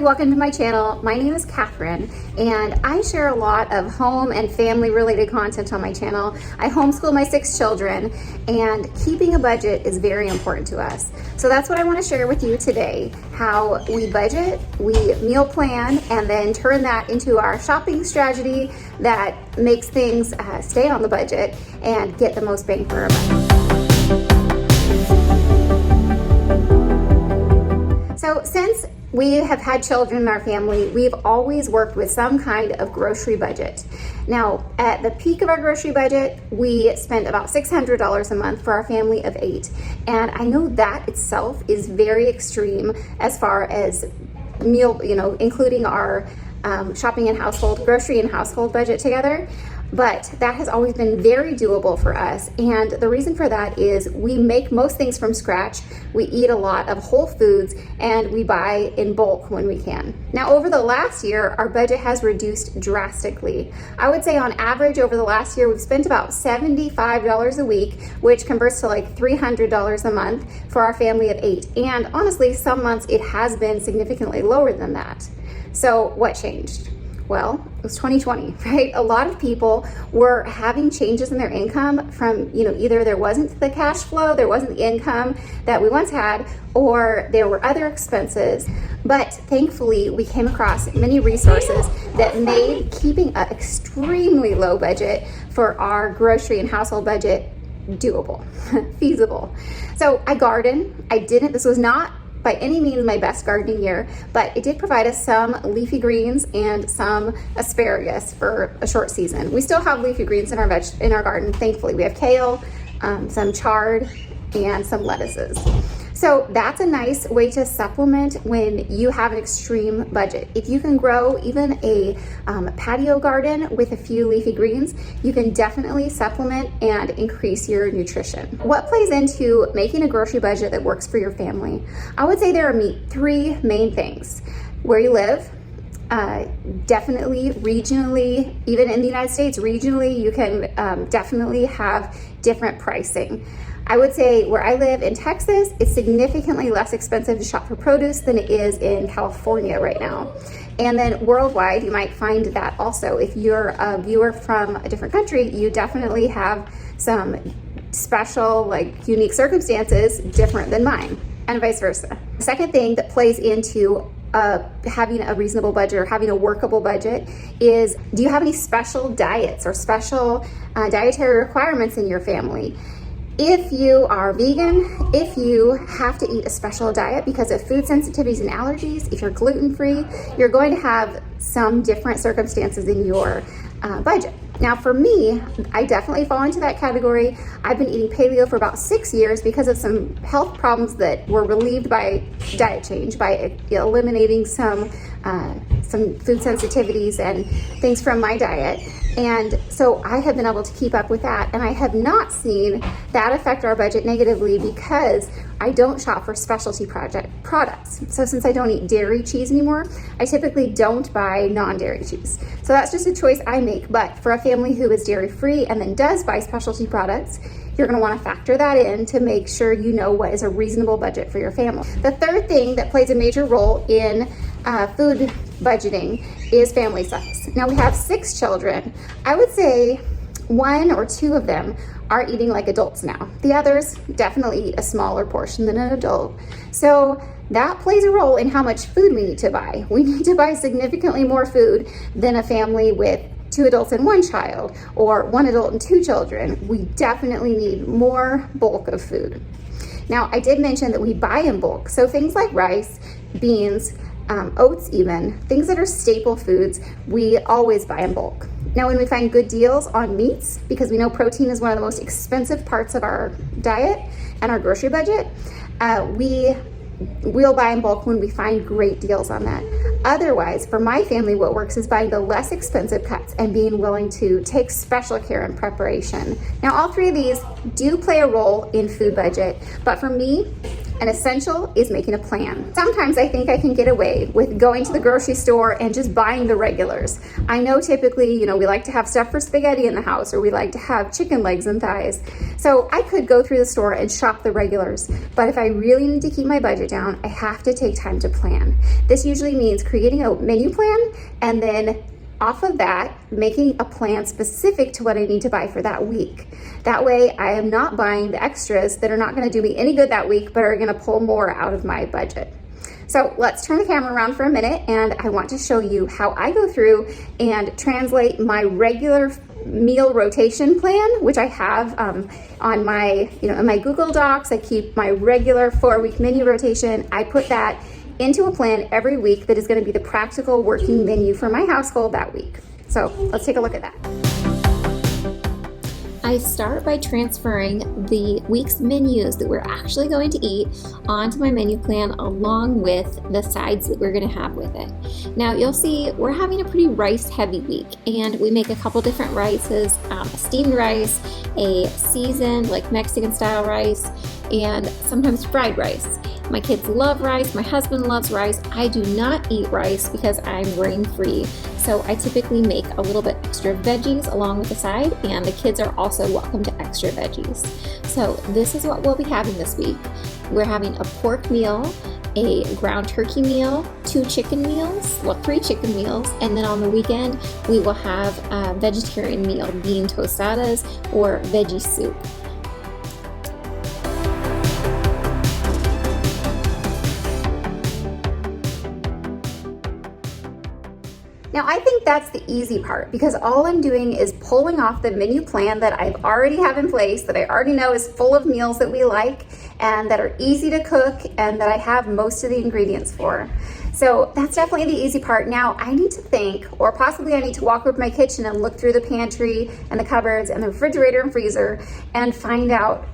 welcome to my channel. My name is Catherine and I share a lot of home and family related content on my channel. I homeschool my 6 children and keeping a budget is very important to us. So that's what I want to share with you today, how we budget, we meal plan, and then turn that into our shopping strategy that makes things stay on the budget and get the most bang for our buck. So since we have had children in our family, we've always worked with some kind of grocery budget. Now, at the peak of our grocery budget, we spent about $600 a month for our family of 8. And I know that itself is very extreme as far as meal, including our shopping and household, grocery and household budget together. But that has always been very doable for us. And the reason for that is we make most things from scratch. We eat a lot of whole foods and we buy in bulk when we can. Now, over the last year, our budget has reduced drastically. I would say on average over the last year, we've spent about $75 a week, which converts to like $300 a month for our family of 8. And honestly, some months it has been significantly lower than that. So what changed? Well, it was 2020, right? A lot of people were having changes in their income from, either there wasn't the cash flow, there wasn't the income that we once had, or there were other expenses. But thankfully, we came across many resources that made keeping an extremely low budget for our grocery and household budget doable, feasible. So I garden. This was not by any means my best gardening year, but it did provide us some leafy greens and some asparagus for a short season. We still have leafy greens in our garden, thankfully. We have kale, some chard, and some lettuces. So that's a nice way to supplement when you have an extreme budget. If you can grow even a patio garden with a few leafy greens, you can definitely supplement and increase your nutrition. What plays into making a grocery budget that works for your family? I would say there are 3 main things. Where you live, definitely regionally, even in the United States, regionally, you can definitely have different pricing. I would say where I live in Texas, it's significantly less expensive to shop for produce than it is in California right now. And then worldwide, you might find that also. If you're a viewer from a different country, you definitely have some special, unique circumstances different than mine, and vice versa. The second thing that plays into having a reasonable budget or having a workable budget is, do you have any special diets or special dietary requirements in your family? If you are vegan, if you have to eat a special diet because of food sensitivities and allergies, if you're gluten-free, you're going to have some different circumstances in your budget. Now for me, I definitely fall into that category. I've been eating paleo for about 6 years because of some health problems that were relieved by diet change, by eliminating some food sensitivities and things from my diet. And so I have been able to keep up with that, and I have not seen that affect our budget negatively because I don't shop for specialty products. So since I don't eat dairy cheese anymore, I typically don't buy non-dairy cheese. So that's just a choice I make. But for a family who is dairy free and then does buy specialty products, you're going to want to factor that in to make sure you know what is a reasonable budget for your family. The third thing that plays a major role in food budgeting is family size. Now we have 6 children. I would say 1 or 2 of them are eating like adults now. The others definitely eat a smaller portion than an adult. So that plays a role in how much food we need to buy. We need to buy significantly more food than a family with 2 adults and 1 child, or 1 adult and 2 children. We definitely need more bulk of food. Now, I did mention that we buy in bulk. So things like rice, beans, oats even, things that are staple foods, we always buy in bulk. Now, when we find good deals on meats, because we know protein is one of the most expensive parts of our diet and our grocery budget, we'll buy in bulk when we find great deals on that. Otherwise, for my family, what works is buying the less expensive cuts and being willing to take special care in preparation. Now, all 3 of these do play a role in food budget, but for me, an essential is making a plan. Sometimes I think I can get away with going to the grocery store and just buying the regulars. I know typically, we like to have stuff for spaghetti in the house, or we like to have chicken legs and thighs. So I could go through the store and shop the regulars. But if I really need to keep my budget down, I have to take time to plan. This usually means creating a menu plan and then off of that, making a plan specific to what I need to buy for that week. That way I am not buying the extras that are not gonna do me any good that week, but are gonna pull more out of my budget. So let's turn the camera around for a minute, and I want to show you how I go through and translate my regular meal rotation plan, which I have on my, in my Google Docs. I keep my regular 4-week menu rotation. I put that into a plan every week that is going to be the practical working menu for my household that week. So let's take a look at that. I start by transferring the week's menus that we're actually going to eat onto my menu plan along with the sides that we're going to have with it. Now you'll see we're having a pretty rice heavy week, and we make a couple different rices, a steamed rice, a seasoned like Mexican style rice, and sometimes fried rice. My kids love rice, my husband loves rice. I do not eat rice because I'm grain-free, so I typically make a little bit extra veggies along with the side, and the kids are also welcome to extra veggies. So this is what we'll be having this week. We're having a pork meal, a ground turkey meal, 2 chicken meals, 3 chicken meals, and then on the weekend we will have a vegetarian meal, bean tostadas or veggie soup. Now I think that's the easy part, because all I'm doing is pulling off the menu plan that I already have in place, that I already know is full of meals that we like and that are easy to cook and that I have most of the ingredients for. So that's definitely the easy part. Now I need to think, or possibly I need to walk over to my kitchen and look through the pantry and the cupboards and the refrigerator and freezer and find out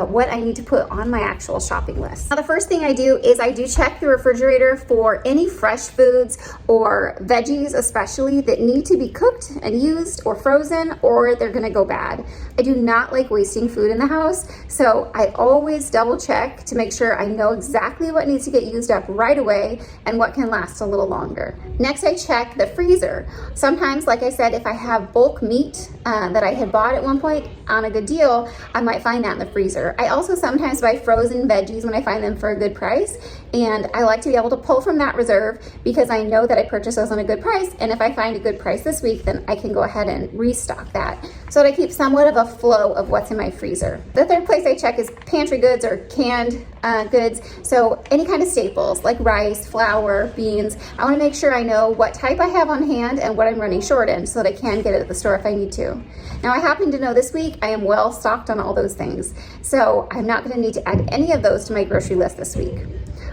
what I need to put on my actual shopping list. Now the first thing I do is I do check the refrigerator for any fresh foods or veggies especially that need to be cooked and used or frozen, or they're gonna go bad. I do not like wasting food in the house, so I always double check to make sure I know exactly what needs to get used up right away and what can last a little longer. Next I check the freezer. Sometimes, like I said, if I have bulk meat that I had bought at one point on a good deal, I might find that in the freezer. I also sometimes buy frozen veggies when I find them for a good price, and I like to be able to pull from that reserve because I know that I purchased those on a good price, and if I find a good price this week, then I can go ahead and restock that so that I keep somewhat of a flow of what's in my freezer. The third place I check is pantry goods or canned goods. So any kind of staples like rice, flour, beans. I want to make sure I know what type I have on hand and what I'm running short in so that I can get it at the store if I need to. Now I happen to know this week I am well stocked on all those things, so I'm not going to need to add any of those to my grocery list this week.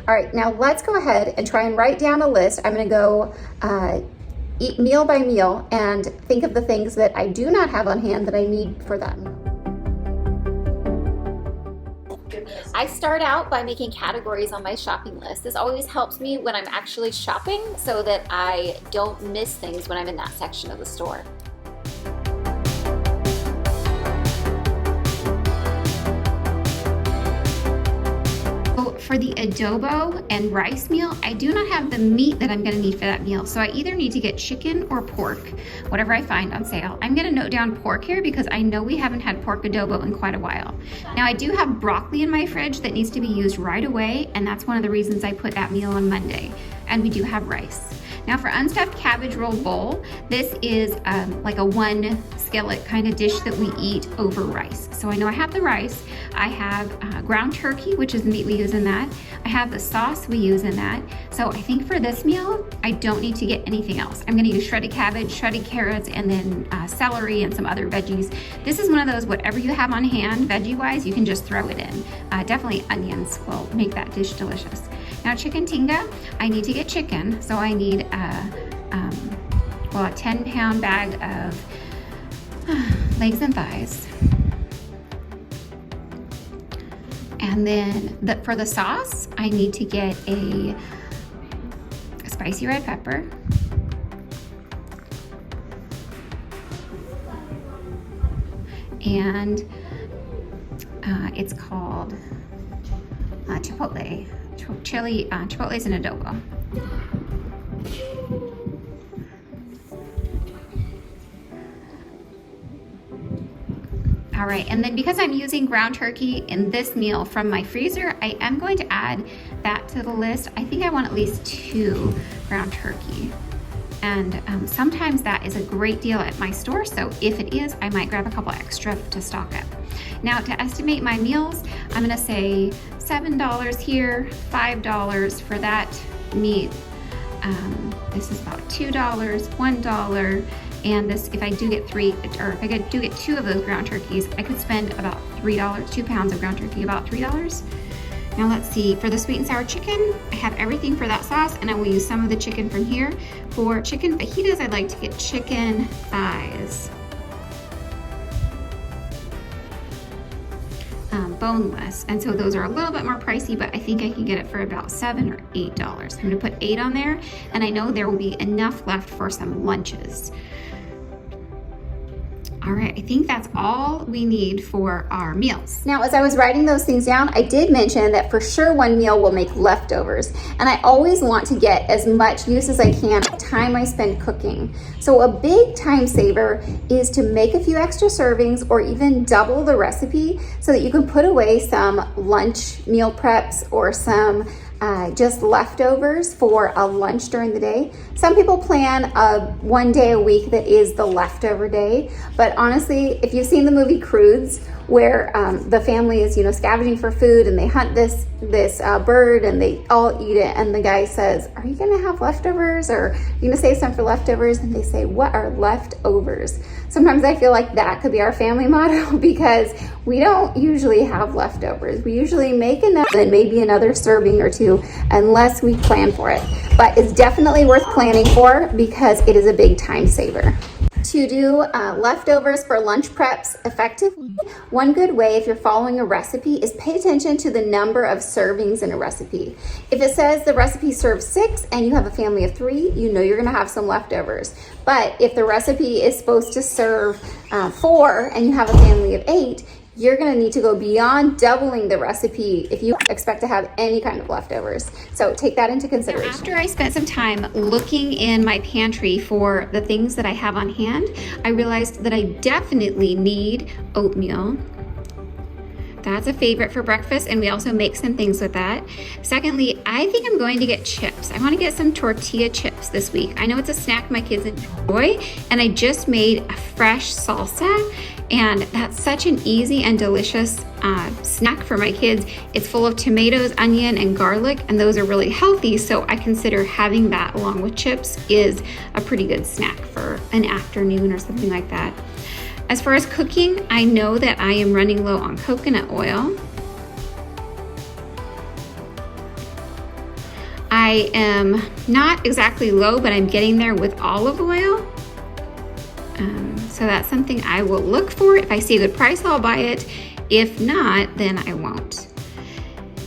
All right, now let's go ahead and try and write down a list. I'm going to go eat meal by meal and think of the things that I do not have on hand that I need for them. I start out by making categories on my shopping list. This always helps me when I'm actually shopping so that I don't miss things when I'm in that section of the store. For the adobo and rice meal, I do not have the meat that I'm gonna need for that meal. So I either need to get chicken or pork, whatever I find on sale. I'm gonna note down pork here because I know we haven't had pork adobo in quite a while. Now I do have broccoli in my fridge that needs to be used right away, and that's one of the reasons I put that meal on Monday. And we do have rice. Now for unstuffed cabbage roll bowl, this is like a 1 skillet kind of dish that we eat over rice. So I know I have the rice, I have ground turkey, which is the meat we use in that. I have the sauce we use in that. So I think for this meal, I don't need to get anything else. I'm gonna use shredded cabbage, shredded carrots, and then celery and some other veggies. This is one of those, whatever you have on hand, veggie-wise, you can just throw it in. Definitely onions will make that dish delicious. Now chicken tinga, I need to get chicken, so I need a 10-pound bag of legs and thighs. And then for the sauce, I need to get a spicy red pepper. And it's called chipotle. Chili, chipotles and adobo. All right, and then because I'm using ground turkey in this meal from my freezer, I am going to add that to the list. I think I want at least 2 ground turkey. And sometimes that is a great deal at my store, so if it is, I might grab a couple extra to stock up. Now, to estimate my meals, I'm gonna say $7 here, $5 for that meat. This is about $2, $1, and this, if I do get 3, or if I do get 2 of those ground turkeys, I could spend about $3, 2 pounds of ground turkey, about $3. Now let's see, for the sweet and sour chicken, I have everything for that sauce, and I will use some of the chicken from here. For chicken fajitas, I'd like to get chicken thighs. Boneless, and so those are a little bit more pricey, but I think I can get it for about $7 or $8. I'm gonna put 8 on there, and I know there will be enough left for some lunches. All right, I think that's all we need for our meals. Now, as I was writing those things down, I did mention that for sure one meal will make leftovers. And I always want to get as much use as I can of the time I spend cooking. So a big time saver is to make a few extra servings or even double the recipe so that you can put away some lunch meal preps or some just leftovers for a lunch during the day. Some people plan one day a week that is the leftover day, but honestly, if you've seen the movie Crudes, where the family is, scavenging for food and they hunt this bird and they all eat it, and the guy says, "Are you gonna have leftovers, or are you gonna save some for leftovers?" And they say, "What are leftovers?" Sometimes I feel like that could be our family motto, because we don't usually have leftovers. We usually make enough and maybe another serving or 2, unless we plan for it. But it's definitely worth planning for, because it is a big time saver. To do leftovers for lunch preps effectively, one good way, if you're following a recipe, is pay attention to the number of servings in a recipe. If it says the recipe serves 6 and you have a family of 3, you know you're gonna have some leftovers. But if the recipe is supposed to serve 4 and you have a family of 8, you're gonna need to go beyond doubling the recipe if you expect to have any kind of leftovers. So take that into consideration. After I spent some time looking in my pantry for the things that I have on hand, I realized that I definitely need oatmeal. That's a favorite for breakfast, and we also make some things with that. Secondly, I think I'm going to get chips. I wanna get some tortilla chips this week. I know it's a snack my kids enjoy, and I just made a fresh salsa, and that's such an easy and delicious snack for my kids. It's full of tomatoes, onion, and garlic, and those are really healthy, so I consider having that along with chips is a pretty good snack for an afternoon or something like that. As far as cooking, I know that I am running low on coconut oil. I am not exactly low, but I'm getting there with olive oil. So that's something I will look for. If I see a good price, I'll buy it. If not, then I won't.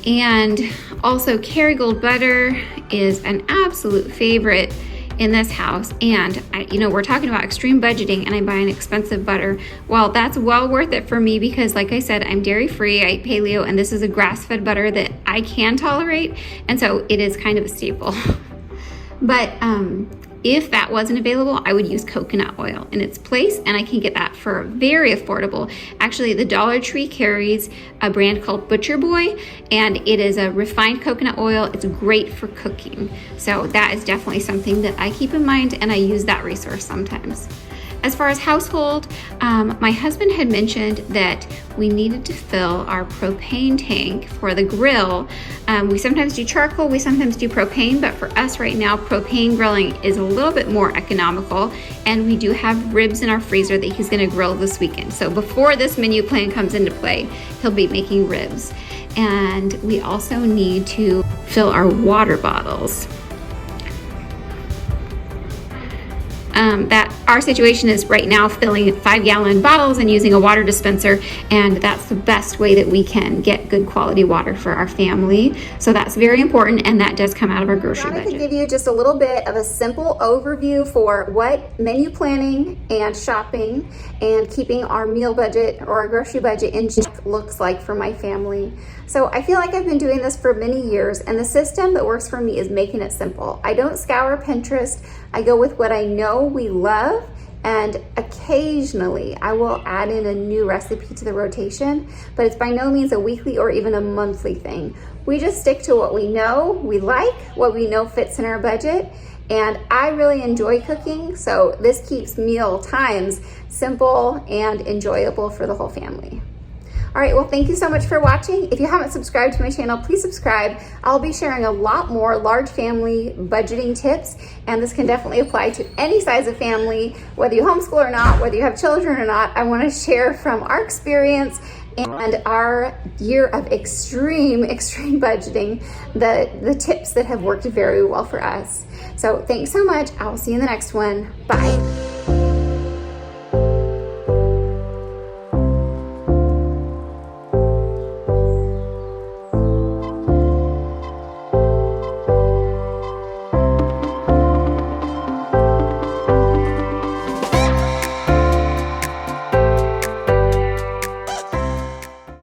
And also Kerrygold butter is an absolute favorite in this house. And we're talking about extreme budgeting, and I buy an expensive butter. Well, that's well worth it for me, because like I said, I'm dairy free, I eat paleo, and this is a grass-fed butter that I can tolerate. And so it is kind of a staple. But if that wasn't available, I would use coconut oil in its place, and I can get that for very affordable. Actually, the Dollar Tree carries a brand called Butcher Boy, and it is a refined coconut oil. It's great for cooking. So that is definitely something that I keep in mind, and I use that resource sometimes. As far as household, my husband had mentioned that we needed to fill our propane tank for the grill. We sometimes do charcoal, we sometimes do propane, but for us right now, propane grilling is a little bit more economical, and we do have ribs in our freezer that he's gonna grill this weekend. So before this menu plan comes into play, he'll be making ribs. And we also need to fill our water bottles. That our situation is right now filling 5-gallon bottles and using a water dispenser, and that's the best way that we can get good quality water for our family. So that's very important, and that does come out of our grocery budget. To give you just a little bit of a simple overview for what menu planning and shopping and keeping our meal budget or our grocery budget in check looks like for my family. So I feel like I've been doing this for many years, and the system that works for me is making it simple. I don't scour Pinterest. I go with what I know we love and occasionally I will add in a new recipe to the rotation, but it's by no means a weekly or even a monthly thing. We just stick to what we know we like, what we know fits in our budget, and I really enjoy cooking, so this keeps meal times simple and enjoyable for the whole family. All right, well, thank you so much for watching. If you haven't subscribed to my channel, please subscribe. I'll be sharing a lot more large family budgeting tips, and this can definitely apply to any size of family, whether you homeschool or not, whether you have children or not. I want to share from our experience and our year of extreme budgeting, the tips that have worked very well for us. So thanks so much. I will see you in the next one. Bye.